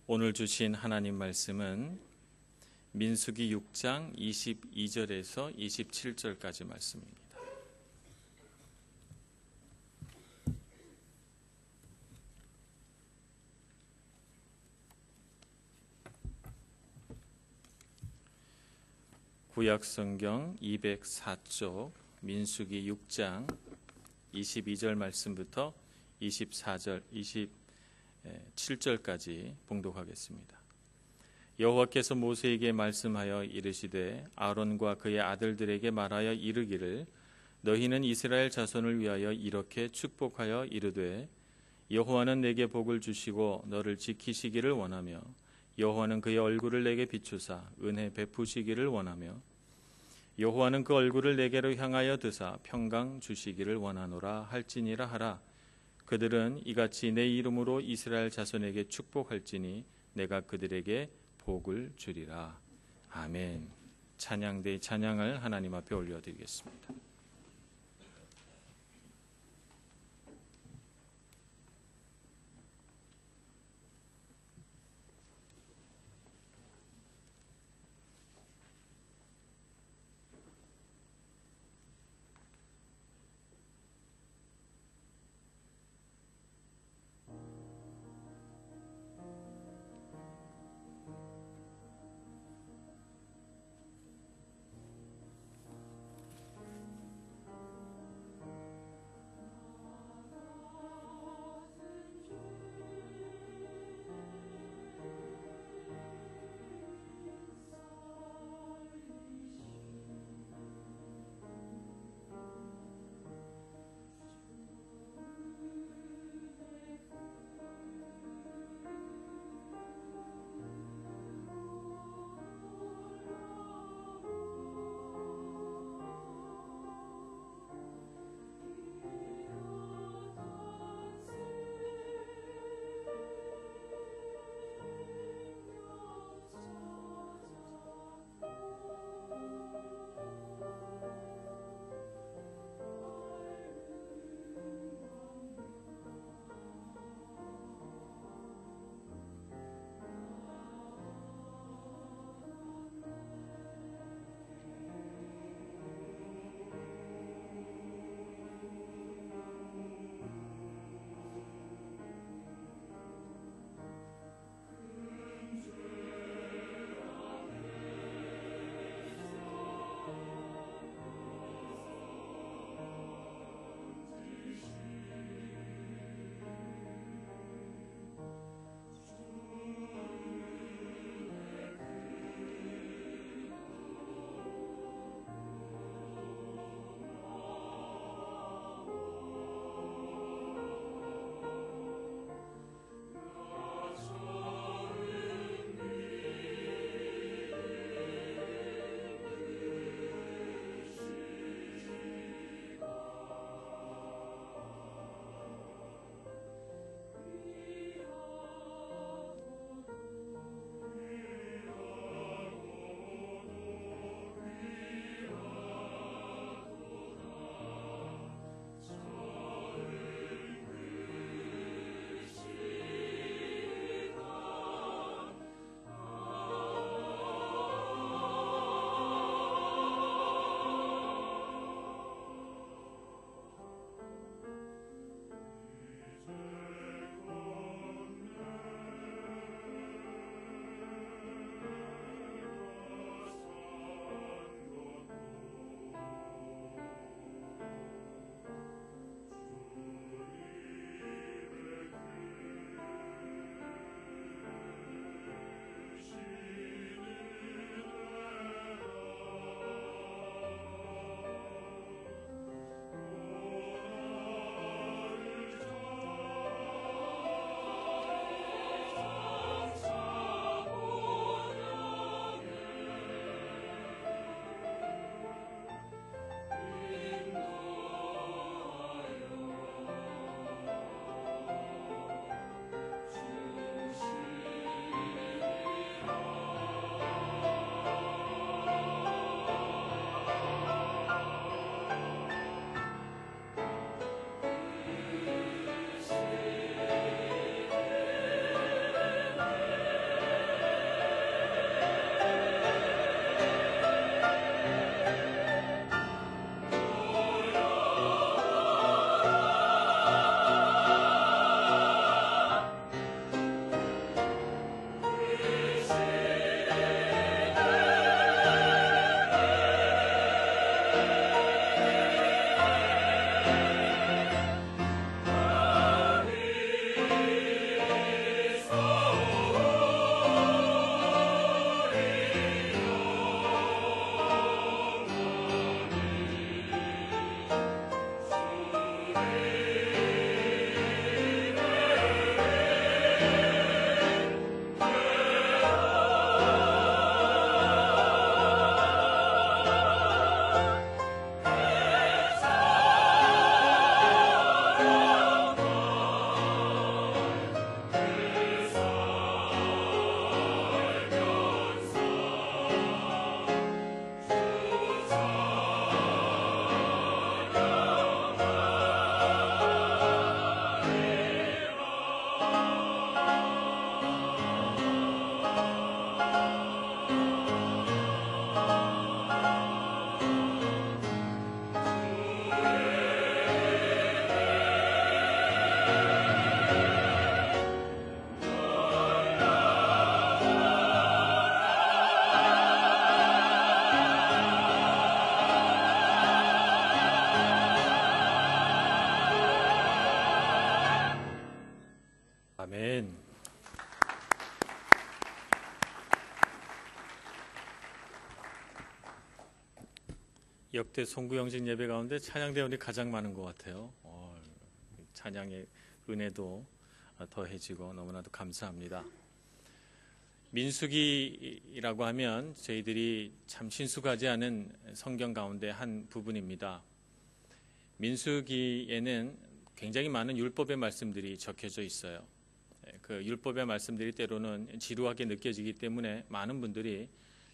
오늘 주신 하나님 말씀은 민수기 6장 22절에서 27절까지 말씀입니다. 구약성경 204쪽 민수기 6장 22절 말씀부터 24절, 27절까지 봉독하겠습니다. 여호와께서 모세에게 말씀하여 이르시되 아론과 그의 아들들에게 말하여 이르기를 너희는 이스라엘 자손을 위하여 이렇게 축복하여 이르되 여호와는 내게 복을 주시고 너를 지키시기를 원하며 여호와는 그의 얼굴을 내게 비추사 은혜 베푸시기를 원하며 여호와는 그 얼굴을 내게로 향하여 드사 평강 주시기를 원하노라 할지니라 하라. 그들은 이같이 내 이름으로 이스라엘 자손에게 축복할지니 내가 그들에게 복을 주리라. 아멘. 찬양대의 찬양을 하나님 앞에 올려드리겠습니다. 아멘. 역대 송구영식 예배 가운데 찬양대원이 가장 많은 것 같아요. 찬양의 은혜도 더해지고 너무나도 감사합니다. 민수기라고 하면 저희들이 참 친숙하지 않은 성경 가운데 한 부분입니다. 민수기에는 굉장히 많은 율법의 말씀들이 적혀져 있어요. 그 율법의 말씀들이 때로는 지루하게 느껴지기 때문에 많은 분들이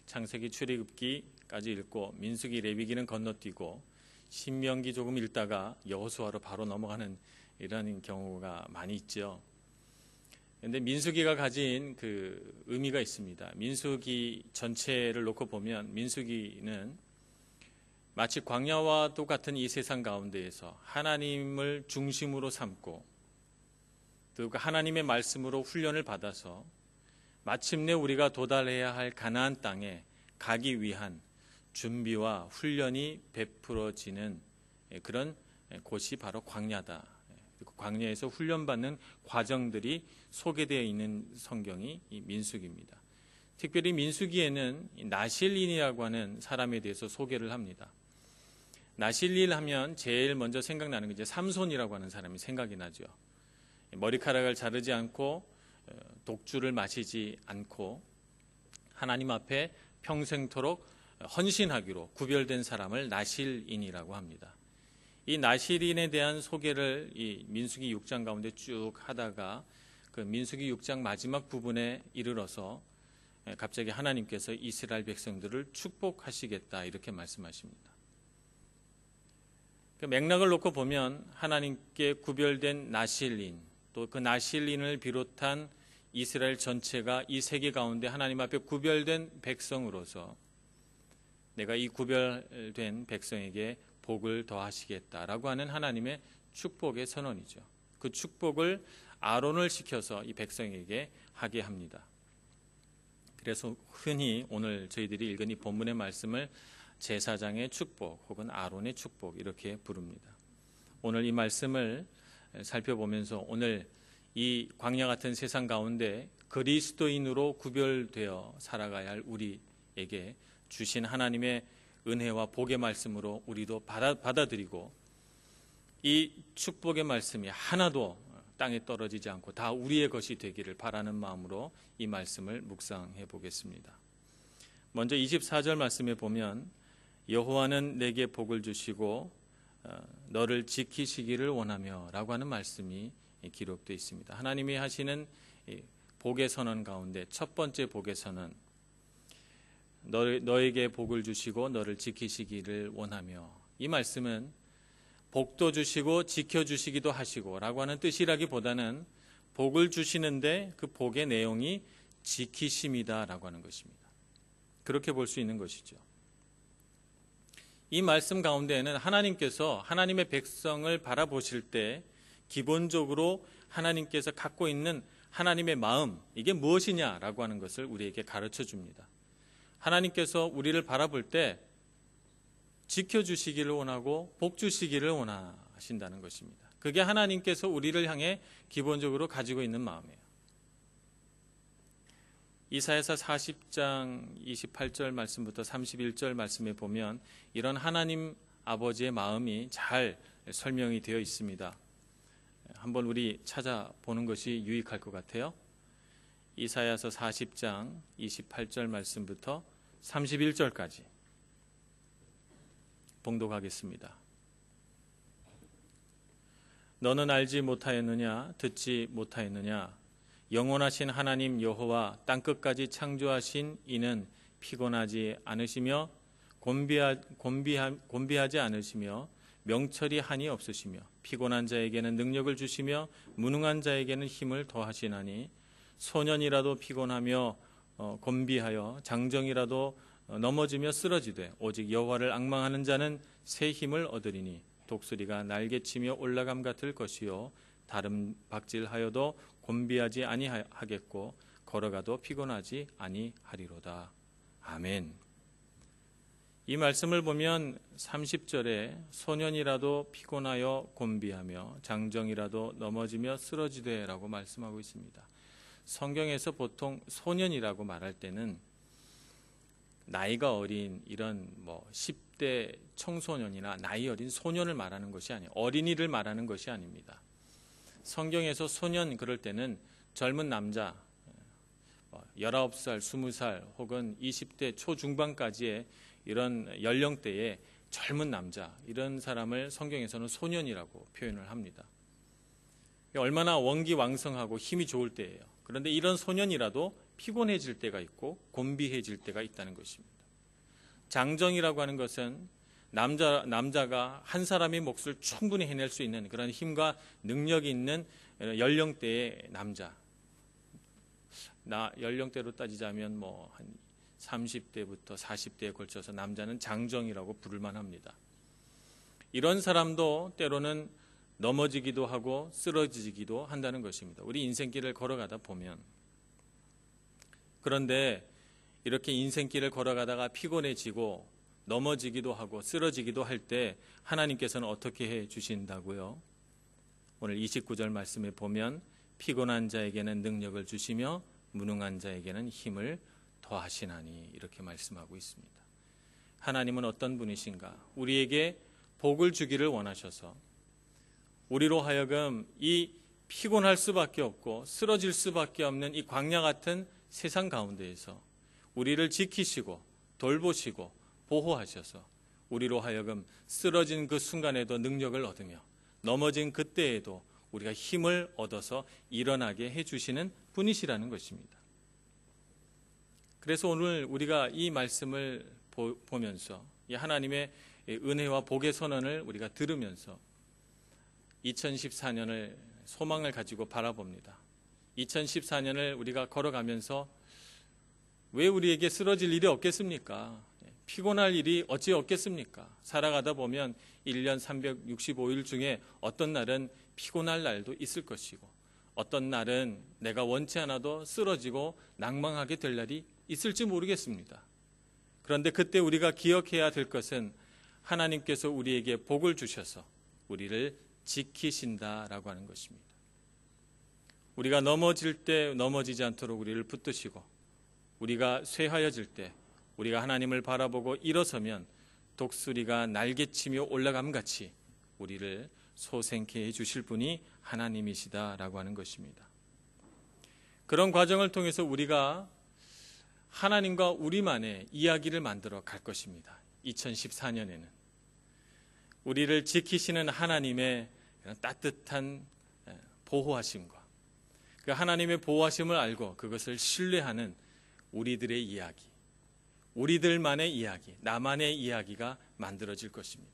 창세기, 출애굽기까지 읽고 민수기, 레위기는 건너뛰고 신명기 조금 읽다가 여호수아로 바로 넘어가는 이런 경우가 많이 있죠. 그런데 민수기가 가진 그 의미가 있습니다. 민수기 전체를 놓고 보면 민수기는 마치 광야와 똑같은 이 세상 가운데에서 하나님을 중심으로 삼고 또 하나님의 말씀으로 훈련을 받아서 마침내 우리가 도달해야 할 가나안 땅에 가기 위한 준비와 훈련이 베풀어지는 그런 곳이 바로 광야다. 광야에서 훈련받는 과정들이 소개되어 있는 성경이 이 민수기입니다. 특별히 민수기에는 나실인이라고 하는 사람에 대해서 소개를 합니다. 나실인 하면 제일 먼저 생각나는 게 이제 삼손이라고 하는 사람이 생각이 나죠. 머리카락을 자르지 않고 독주를 마시지 않고 하나님 앞에 평생토록 헌신하기로 구별된 사람을 나실인이라고 합니다. 이 나실인에 대한 소개를 이 민수기 6장 가운데 쭉 하다가 그 민수기 6장 마지막 부분에 이르러서 갑자기 하나님께서 이스라엘 백성들을 축복하시겠다 이렇게 말씀하십니다. 그 맥락을 놓고 보면 하나님께 구별된 나실인 또 그 나실인을 비롯한 이스라엘 전체가 이 세계 가운데 하나님 앞에 구별된 백성으로서 내가 이 구별된 백성에게 복을 더하시겠다라고 하는 하나님의 축복의 선언이죠. 그 축복을 아론을 시켜서 이 백성에게 하게 합니다. 그래서 흔히 오늘 저희들이 읽은 이 본문의 말씀을 제사장의 축복 혹은 아론의 축복 이렇게 부릅니다. 오늘 이 말씀을 살펴보면서 오늘 이 광야 같은 세상 가운데 그리스도인으로 구별되어 살아가야 할 우리에게 주신 하나님의 은혜와 복의 말씀으로 우리도 받아들이고 이 축복의 말씀이 하나도 땅에 떨어지지 않고 다 우리의 것이 되기를 바라는 마음으로 이 말씀을 묵상해 보겠습니다. 먼저 24절 말씀에 보면 여호와는 내게 복을 주시고 너를 지키시기를 원하며 라고 하는 말씀이 기록되어 있습니다. 하나님이 하시는 복의 선언 가운데 첫 번째 복의 선언 너에게 복을 주시고 너를 지키시기를 원하며 이 말씀은 복도 주시고 지켜주시기도 하시고 라고 하는 뜻이라기보다는 복을 주시는데 그 복의 내용이 지키심이다 라고 하는 것입니다. 그렇게 볼 수 있는 것이죠. 이 말씀 가운데에는 하나님께서 하나님의 백성을 바라보실 때 기본적으로 하나님께서 갖고 있는 하나님의 마음 이게 무엇이냐라고 하는 것을 우리에게 가르쳐 줍니다. 하나님께서 우리를 바라볼 때 지켜주시기를 원하고 복 주시기를 원하신다는 것입니다. 그게 하나님께서 우리를 향해 기본적으로 가지고 있는 마음이에요. 이사야서 40장 28절 말씀부터 31절 말씀에 보면 이런 하나님 아버지의 마음이 잘 설명이 되어 있습니다. 한번 우리 찾아보는 것이 유익할 것 같아요. 이사야서 40장 28절 말씀부터 31절까지 봉독하겠습니다. 너는 알지 못하였느냐 듣지 못하였느냐 영원하신 하나님 여호와 땅끝까지 창조하신 이는 피곤하지 않으시며 곤비하지 않으시며 명철이 한이 없으시며 피곤한 자에게는 능력을 주시며 무능한 자에게는 힘을 더하시나니 소년이라도 피곤하며 곤비하여 장정이라도 넘어지며 쓰러지되 오직 여호와를 앙망하는 자는 새 힘을 얻으리니 독수리가 날개치며 올라감 같을 것이요 다른 박질하여도 곤비하지 아니하겠고 걸어가도 피곤하지 아니하리로다. 아멘. 이 말씀을 보면 30절에 소년이라도 피곤하여 곤비하며 장정이라도 넘어지며 쓰러지되라고 말씀하고 있습니다. 성경에서 보통 소년이라고 말할 때는 나이가 어린 이런 10대 청소년이나 나이 어린 소년을 말하는 것이 아니에요. 어린이를 말하는 것이 아닙니다. 성경에서 소년 그럴 때는 젊은 남자 19살, 20살 혹은 20대 초중반까지의 이런 연령대의 젊은 남자, 이런 사람을 성경에서는 소년이라고 표현을 합니다. 얼마나 원기왕성하고 힘이 좋을 때예요. 그런데 이런 소년이라도 피곤해질 때가 있고 곤비해질 때가 있다는 것입니다. 장정이라고 하는 것은 남자가 한 사람의 몫을 충분히 해낼 수 있는 그런 힘과 능력이 있는 연령대의 남자. 연령대로 따지자면 한 30대부터 40대에 걸쳐서 남자는 장정이라고 부를만 합니다. 이런 사람도 때로는 넘어지기도 하고 쓰러지기도 한다는 것입니다. 우리 인생길을 걸어가다 보면. 그런데 이렇게 인생길을 걸어가다가 피곤해지고 넘어지기도 하고 쓰러지기도 할 때 하나님께서는 어떻게 해 주신다고요? 오늘 29절 말씀에 보면 피곤한 자에게는 능력을 주시며 무능한 자에게는 힘을 더하시나니 이렇게 말씀하고 있습니다. 하나님은 어떤 분이신가? 우리에게 복을 주기를 원하셔서 우리로 하여금 이 피곤할 수밖에 없고 쓰러질 수밖에 없는 이 광야 같은 세상 가운데에서 우리를 지키시고 돌보시고 보호하셔서 우리로 하여금 쓰러진 그 순간에도 능력을 얻으며 넘어진 그때에도 우리가 힘을 얻어서 일어나게 해주시는 분이시라는 것입니다. 그래서 오늘 우리가 이 말씀을 보면서 이 하나님의 은혜와 복의 선언을 우리가 들으면서 2014년을 소망을 가지고 바라봅니다. 2014년을 우리가 걸어가면서 왜 우리에게 쓰러질 일이 없겠습니까? 피곤할 일이 어찌 없겠습니까? 살아가다 보면 1년 365일 중에 어떤 날은 피곤할 날도 있을 것이고 어떤 날은 내가 원치 않아도 쓰러지고 낭망하게 될 날이 있을지 모르겠습니다. 그런데 그때 우리가 기억해야 될 것은 하나님께서 우리에게 복을 주셔서 우리를 지키신다라고 하는 것입니다. 우리가 넘어질 때 넘어지지 않도록 우리를 붙드시고 우리가 쇠하여질 때 우리가 하나님을 바라보고 일어서면 독수리가 날개치며 올라감같이 우리를 소생케 해주실 분이 하나님이시다라고 하는 것입니다. 그런 과정을 통해서 우리가 하나님과 우리만의 이야기를 만들어 갈 것입니다. 2014년에는 우리를 지키시는 하나님의 따뜻한 보호하심과 그 하나님의 보호하심을 알고 그것을 신뢰하는 우리들의 이야기, 우리들만의 이야기, 나만의 이야기가 만들어질 것입니다.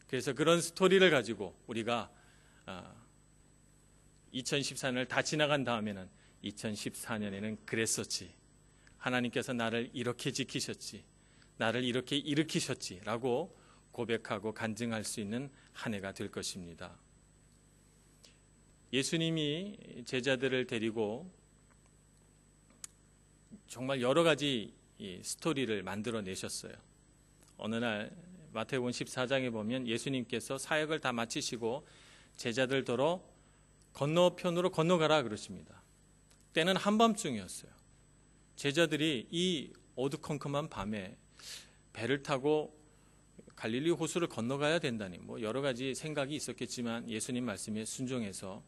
그래서 그런 스토리를 가지고 우리가 2014년을 다 지나간 다음에는 2014년에는 그랬었지. 하나님께서 나를 이렇게 지키셨지. 나를 이렇게 일으키셨지. 라고 고백하고 간증할 수 있는 한 해가 될 것입니다. 예수님이 제자들을 데리고 정말 여러 가지 스토리를 만들어내셨어요. 어느 날 마태복음 14장에 보면 예수님께서 사역을 다 마치시고 제자들더러 건너편으로 건너가라 그러십니다. 때는 한밤중이었어요. 제자들이 이 어두컴컴한 밤에 배를 타고 갈릴리 호수를 건너가야 된다니 여러 가지 생각이 있었겠지만 예수님 말씀에 순종해서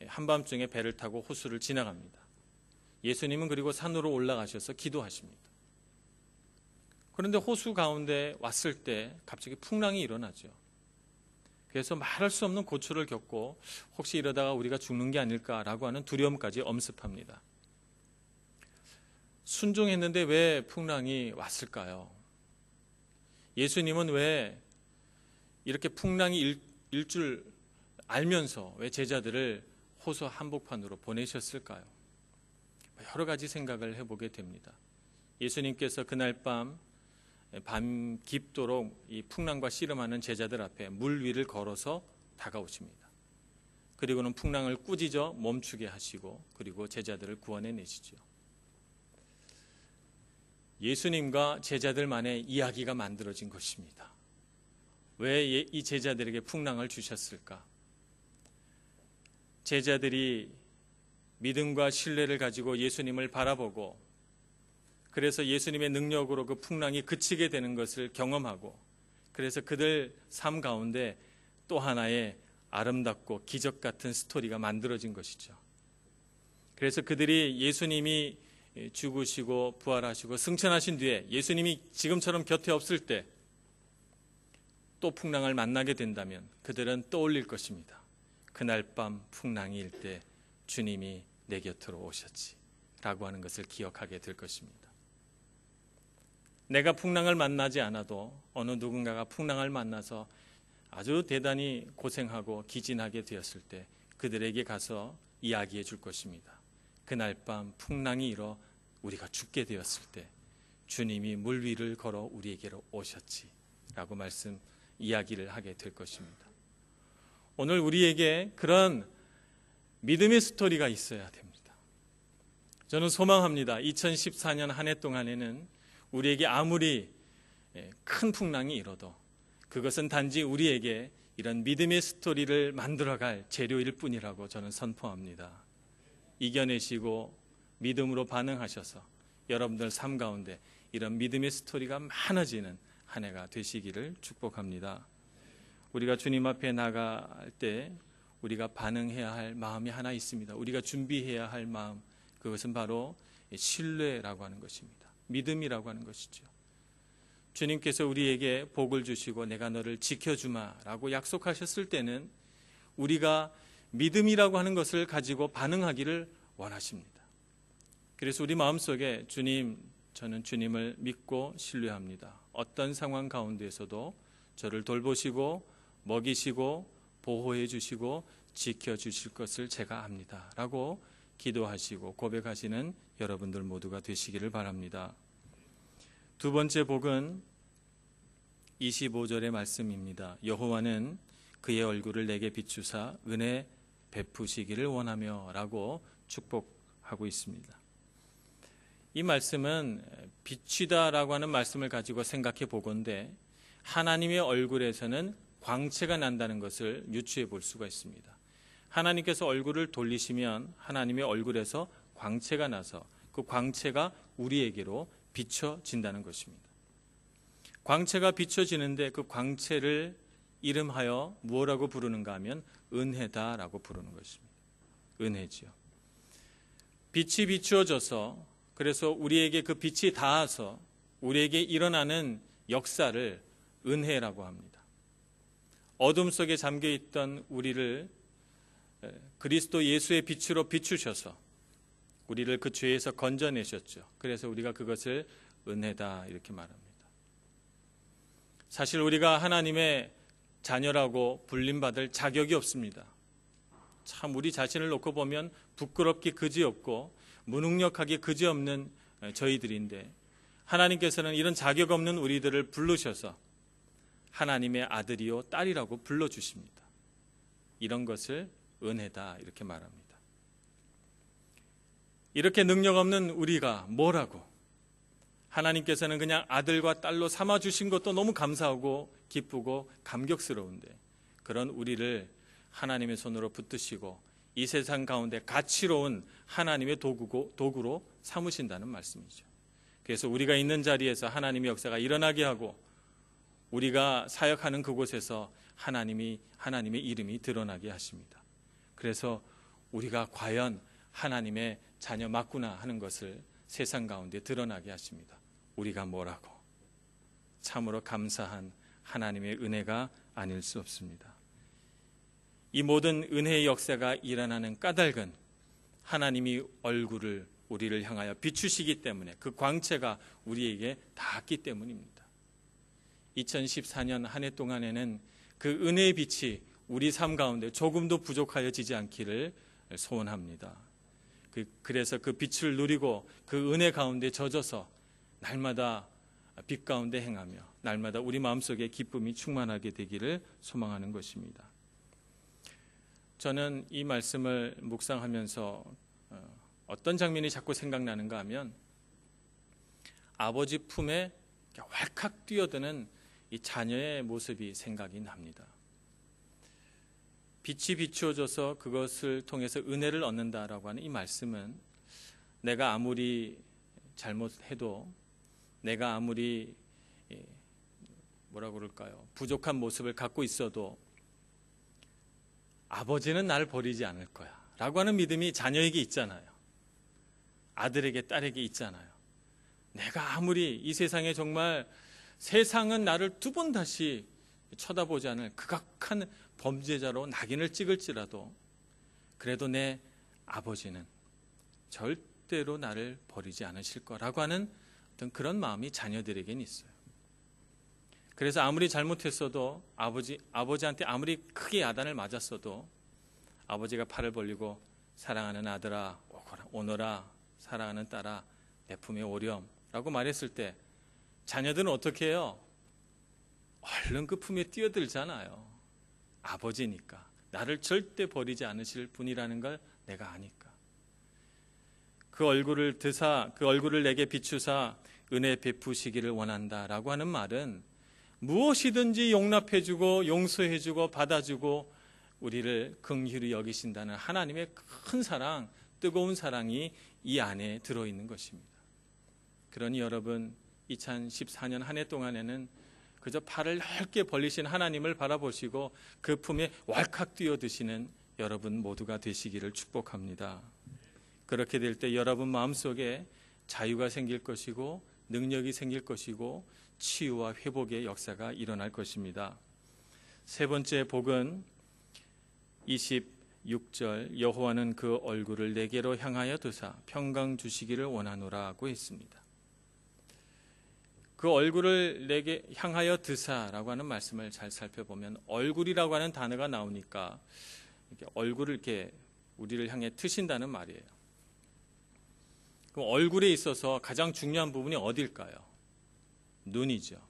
한밤중에 배를 타고 호수를 지나갑니다. 예수님은 그리고 산으로 올라가셔서 기도하십니다. 그런데 호수 가운데 왔을 때 갑자기 풍랑이 일어나죠. 그래서 말할 수 없는 고초를 겪고 혹시 이러다가 우리가 죽는 게 아닐까라고 하는 두려움까지 엄습합니다. 순종했는데 왜 풍랑이 왔을까요? 예수님은 왜 이렇게 풍랑이 일 줄 알면서 왜 제자들을 호수 한복판으로 보내셨을까요? 여러 가지 생각을 해보게 됩니다. 예수님께서 그날 밤 깊도록 이 풍랑과 씨름하는 제자들 앞에 물 위를 걸어서 다가오십니다. 그리고는 풍랑을 꾸짖어 멈추게 하시고 그리고 제자들을 구원해 내시죠. 예수님과 제자들만의 이야기가 만들어진 것입니다. 왜 이 제자들에게 풍랑을 주셨을까? 제자들이 믿음과 신뢰를 가지고 예수님을 바라보고 그래서 예수님의 능력으로 그 풍랑이 그치게 되는 것을 경험하고 그래서 그들 삶 가운데 또 하나의 아름답고 기적 같은 스토리가 만들어진 것이죠. 그래서 그들이 예수님이 죽으시고 부활하시고 승천하신 뒤에 예수님이 지금처럼 곁에 없을 때 또 풍랑을 만나게 된다면 그들은 떠올릴 것입니다. 그날 밤 풍랑이 일 때 주님이 내 곁으로 오셨지 라고 하는 것을 기억하게 될 것입니다. 내가 풍랑을 만나지 않아도 어느 누군가가 풍랑을 만나서 아주 대단히 고생하고 기진하게 되었을 때 그들에게 가서 이야기해 줄 것입니다. 그날 밤 풍랑이 일어 우리가 죽게 되었을 때 주님이 물 위를 걸어 우리에게로 오셨지 라고 이야기를 하게 될 것입니다. 오늘 우리에게 그런 믿음의 스토리가 있어야 됩니다. 저는 소망합니다. 2014년 한 해 동안에는 우리에게 아무리 큰 풍랑이 일어도 그것은 단지 우리에게 이런 믿음의 스토리를 만들어갈 재료일 뿐이라고 저는 선포합니다. 이겨내시고 믿음으로 반응하셔서 여러분들 삶 가운데 이런 믿음의 스토리가 많아지는 한 해가 되시기를 축복합니다. 우리가 주님 앞에 나갈 때 우리가 반응해야 할 마음이 하나 있습니다. 우리가 준비해야 할 마음, 그것은 바로 신뢰라고 하는 것입니다. 믿음이라고 하는 것이죠. 주님께서 우리에게 복을 주시고 내가 너를 지켜주마라고 약속하셨을 때는 우리가 믿음이라고 하는 것을 가지고 반응하기를 원하십니다. 그래서 우리 마음속에 주님, 저는 주님을 믿고 신뢰합니다. 어떤 상황 가운데에서도 저를 돌보시고 먹이시고 보호해 주시고 지켜주실 것을 제가 압니다 라고 기도하시고 고백하시는 여러분들 모두가 되시기를 바랍니다. 두 번째 복은 25절의 말씀입니다. 여호와는 그의 얼굴을 내게 비추사 은혜 베푸시기를 원하며 라고 축복하고 있습니다. 이 말씀은 비추다라고 하는 말씀을 가지고 생각해 보건대 하나님의 얼굴에서는 광채가 난다는 것을 유추해 볼 수가 있습니다. 하나님께서 얼굴을 돌리시면 하나님의 얼굴에서 광채가 나서 그 광채가 우리에게로 비춰진다는 것입니다. 광채가 비춰지는데 그 광채를 이름하여 무엇라고 부르는가 하면 은혜다라고 부르는 것입니다. 은혜지요. 빛이 비추어져서 그래서 우리에게 그 빛이 닿아서 우리에게 일어나는 역사를 은혜라고 합니다. 어둠 속에 잠겨있던 우리를 그리스도 예수의 빛으로 비추셔서 우리를 그 죄에서 건져내셨죠. 그래서 우리가 그것을 은혜다 이렇게 말합니다. 사실 우리가 하나님의 자녀라고 불림받을 자격이 없습니다. 참 우리 자신을 놓고 보면 부끄럽기 그지없고 무능력하기 그지없는 저희들인데 하나님께서는 이런 자격 없는 우리들을 부르셔서 하나님의 아들이요 딸이라고 불러주십니다. 이런 것을 은혜다 이렇게 말합니다. 이렇게 능력 없는 우리가 뭐라고 하나님께서는 그냥 아들과 딸로 삼아주신 것도 너무 감사하고 기쁘고 감격스러운데 그런 우리를 하나님의 손으로 붙드시고 이 세상 가운데 가치로운 하나님의 도구로 삼으신다는 말씀이죠. 그래서 우리가 있는 자리에서 하나님의 역사가 일어나게 하고 우리가 사역하는 그곳에서 하나님의 이름이 드러나게 하십니다. 그래서 우리가 과연 하나님의 자녀 맞구나 하는 것을 세상 가운데 드러나게 하십니다. 우리가 뭐라고? 참으로 감사한 하나님의 은혜가 아닐 수 없습니다. 이 모든 은혜의 역사가 일어나는 까닭은 하나님이 얼굴을 우리를 향하여 비추시기 때문에 그 광채가 우리에게 닿았기 때문입니다. 2014년 한 해 동안에는 그 은혜의 빛이 우리 삶 가운데 조금도 부족하여지지 않기를 소원합니다. 그래서 그 빛을 누리고 그 은혜 가운데 젖어서 날마다 빛 가운데 행하며 날마다 우리 마음속에 기쁨이 충만하게 되기를 소망하는 것입니다. 저는 이 말씀을 묵상하면서 어떤 장면이 자꾸 생각나는가 하면 아버지 품에 왈칵 뛰어드는 이 자녀의 모습이 생각이 납니다. 빛이 비추어져서 그것을 통해서 은혜를 얻는다라고 하는 이 말씀은 내가 아무리 잘못해도, 내가 아무리 뭐라고 그럴까요? 부족한 모습을 갖고 있어도 아버지는 나를 버리지 않을 거야 라고 하는 믿음이 자녀에게 있잖아요. 아들에게, 딸에게 있잖아요. 내가 아무리 이 세상에 정말 세상은 나를 두 번 다시 쳐다보지 않을 극악한 범죄자로 낙인을 찍을지라도 그래도 내 아버지는 절대로 나를 버리지 않으실 거라고 하는 어떤 그런 마음이 자녀들에게는 있어요. 그래서 아무리 잘못했어도 아버지한테 아무리 크게 야단을 맞았어도 아버지가 팔을 벌리고 사랑하는 아들아 오너라, 사랑하는 딸아 내 품에 오렴 라고 말했을 때 자녀들은 어떻게 해요? 얼른 그 품에 뛰어들잖아요. 아버지니까, 나를 절대 버리지 않으실 분이라는 걸 내가 아니까. 그 얼굴을 내게 비추사 은혜 베푸시기를 원한다라고 하는 말은 무엇이든지 용납해주고 용서해주고 받아주고 우리를 긍휼히 여기신다는 하나님의 큰 사랑, 뜨거운 사랑이 이 안에 들어있는 것입니다. 그러니 여러분 2014년 한 해 동안에는 그저 팔을 넓게 벌리신 하나님을 바라보시고 그 품에 왈칵 뛰어드시는 여러분 모두가 되시기를 축복합니다. 그렇게 될 때 여러분 마음속에 자유가 생길 것이고 능력이 생길 것이고 치유와 회복의 역사가 일어날 것입니다. 세 번째 복은 26절 여호와는 그 얼굴을 내게로 향하여 드사 평강 주시기를 원하노라고 했습니다. 그 얼굴을 내게 향하여 드사라고 하는 말씀을 잘 살펴보면 얼굴이라고 하는 단어가 나오니까 이렇게 얼굴을 이렇게 우리를 향해 트신다는 말이에요. 그럼 얼굴에 있어서 가장 중요한 부분이 어딜까요? 눈이죠.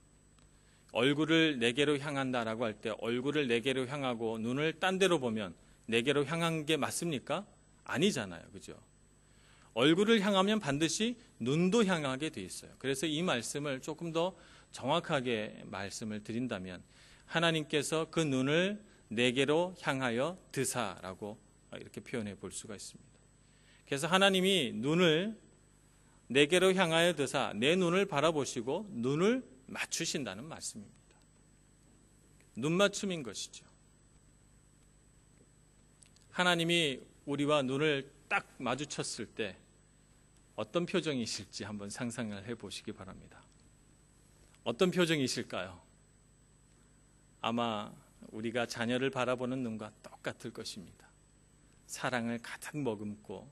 얼굴을 내게로 향한다라고 할 때 얼굴을 내게로 향하고 눈을 딴 데로 보면 내게로 향한 게 맞습니까? 아니잖아요. 그죠? 얼굴을 향하면 반드시 눈도 향하게 돼 있어요. 그래서 이 말씀을 조금 더 정확하게 말씀을 드린다면 하나님께서 그 눈을 내게로 향하여 드사라고 이렇게 표현해 볼 수가 있습니다. 그래서 하나님이 눈을 내게로 향하여 드사 내 눈을 바라보시고 눈을 맞추신다는 말씀입니다. 눈 맞춤인 것이죠. 하나님이 우리와 눈을 딱 마주쳤을 때 어떤 표정이실지 한번 상상을 해보시기 바랍니다. 어떤 표정이실까요? 아마 우리가 자녀를 바라보는 눈과 똑같을 것입니다. 사랑을 가득 머금고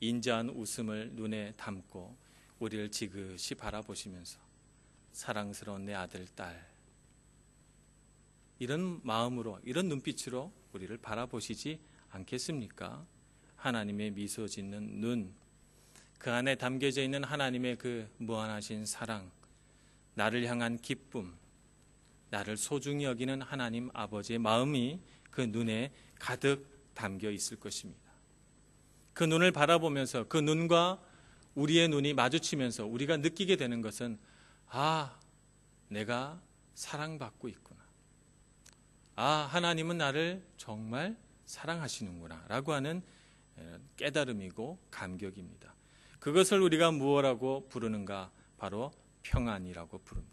인자한 웃음을 눈에 담고 우리를 지그시 바라보시면서 사랑스러운 내 아들, 딸 이런 마음으로 이런 눈빛으로 우리를 바라보시지 않겠습니까? 하나님의 미소 짓는 눈, 그 안에 담겨져 있는 하나님의 그 무한하신 사랑, 나를 향한 기쁨, 나를 소중히 여기는 하나님 아버지의 마음이 그 눈에 가득 담겨 있을 것입니다. 그 눈을 바라보면서 그 눈과 우리의 눈이 마주치면서 우리가 느끼게 되는 것은 내가 사랑받고 있구나. 하나님은 나를 정말 사랑하시는구나 라고 하는 깨달음이고 감격입니다. 그것을 우리가 무엇이라고 부르는가? 바로 평안이라고 부릅니다.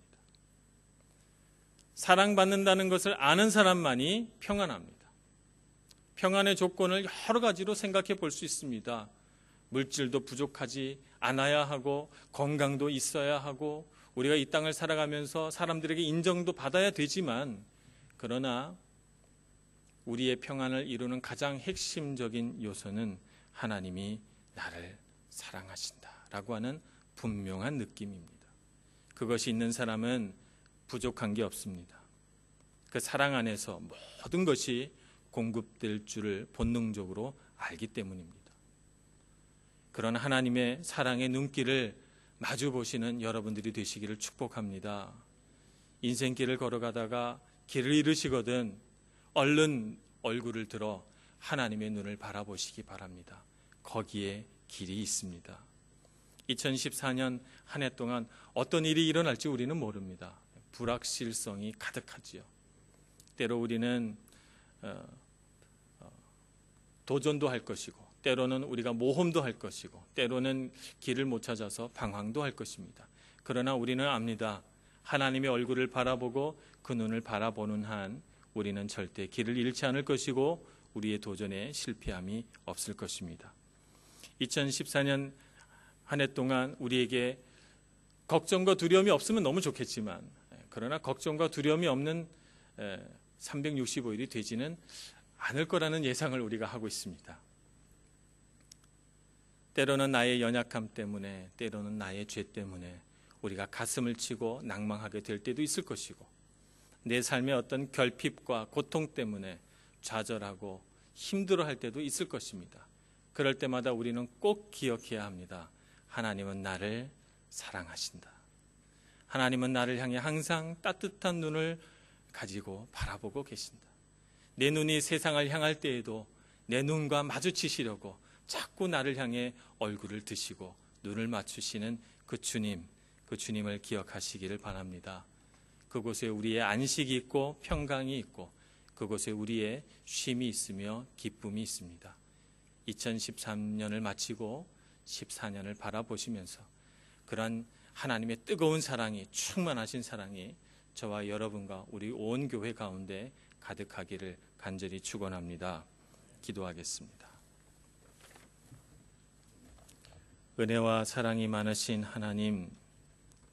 사랑받는다는 것을 아는 사람만이 평안합니다. 평안의 조건을 여러 가지로 생각해 볼 수 있습니다. 물질도 부족하지 않아야 하고 건강도 있어야 하고 우리가 이 땅을 살아가면서 사람들에게 인정도 받아야 되지만 그러나 우리의 평안을 이루는 가장 핵심적인 요소는 하나님이 나를 사랑하신다라고 하는 분명한 느낌입니다. 그것이 있는 사람은 부족한 게 없습니다. 그 사랑 안에서 모든 것이 공급될 줄을 본능적으로 알기 때문입니다. 그런 하나님의 사랑의 눈길을 마주 보시는 여러분들이 되시기를 축복합니다. 인생길을 걸어가다가 길을 잃으시거든 얼른 얼굴을 들어 하나님의 눈을 바라보시기 바랍니다. 거기에 길이 있습니다. 2014년 한 해 동안 어떤 일이 일어날지 우리는 모릅니다. 불확실성이 가득하지요. 때로 우리는 도전도 할 것이고, 때로는 우리가 모험도 할 것이고, 때로는 길을 못 찾아서 방황도 할 것입니다. 그러나 우리는 압니다. 하나님의 얼굴을 바라보고 그 눈을 바라보는 한 우리는 절대 길을 잃지 않을 것이고 우리의 도전에 실패함이 없을 것입니다. 2014년 한 해 동안 우리에게 걱정과 두려움이 없으면 너무 좋겠지만, 그러나 걱정과 두려움이 없는 365일이 되지는 않을 거라는 예상을 우리가 하고 있습니다. 때로는 나의 연약함 때문에, 때로는 나의 죄 때문에 우리가 가슴을 치고 낭망하게 될 때도 있을 것이고, 내 삶의 어떤 결핍과 고통 때문에 좌절하고 힘들어할 때도 있을 것입니다. 그럴 때마다 우리는 꼭 기억해야 합니다. 하나님은 나를 사랑하신다. 하나님은 나를 향해 항상 따뜻한 눈을 가지고 바라보고 계신다. 내 눈이 세상을 향할 때에도 내 눈과 마주치시려고 자꾸 나를 향해 얼굴을 드시고 눈을 맞추시는 그 주님을 기억하시기를 바랍니다. 그곳에 우리의 안식이 있고 평강이 있고 그곳에 우리의 쉼이 있으며 기쁨이 있습니다. 2013년을 마치고 14년을 바라보시면서 그런 하나님의 뜨거운 사랑이, 충만하신 사랑이 저와 여러분과 우리 온 교회 가운데 가득하기를 간절히 축원합니다. 기도하겠습니다. 은혜와 사랑이 많으신 하나님,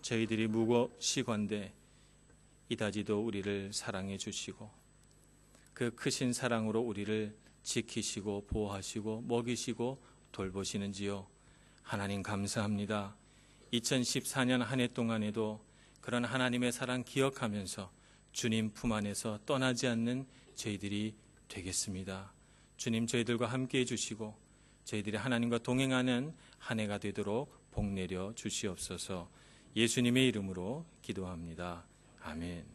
저희들이 무고시관대 이다지도 우리를 사랑해 주시고 그 크신 사랑으로 우리를 지키시고 보호하시고 먹이시고 돌보시는지요. 하나님 감사합니다. 2014년 한 해 동안에도 그런 하나님의 사랑 기억하면서 주님 품 안에서 떠나지 않는 저희들이 되겠습니다. 주님 저희들과 함께해 주시고 저희들이 하나님과 동행하는 한 해가 되도록 복 내려 주시옵소서. 예수님의 이름으로 기도합니다. 아멘.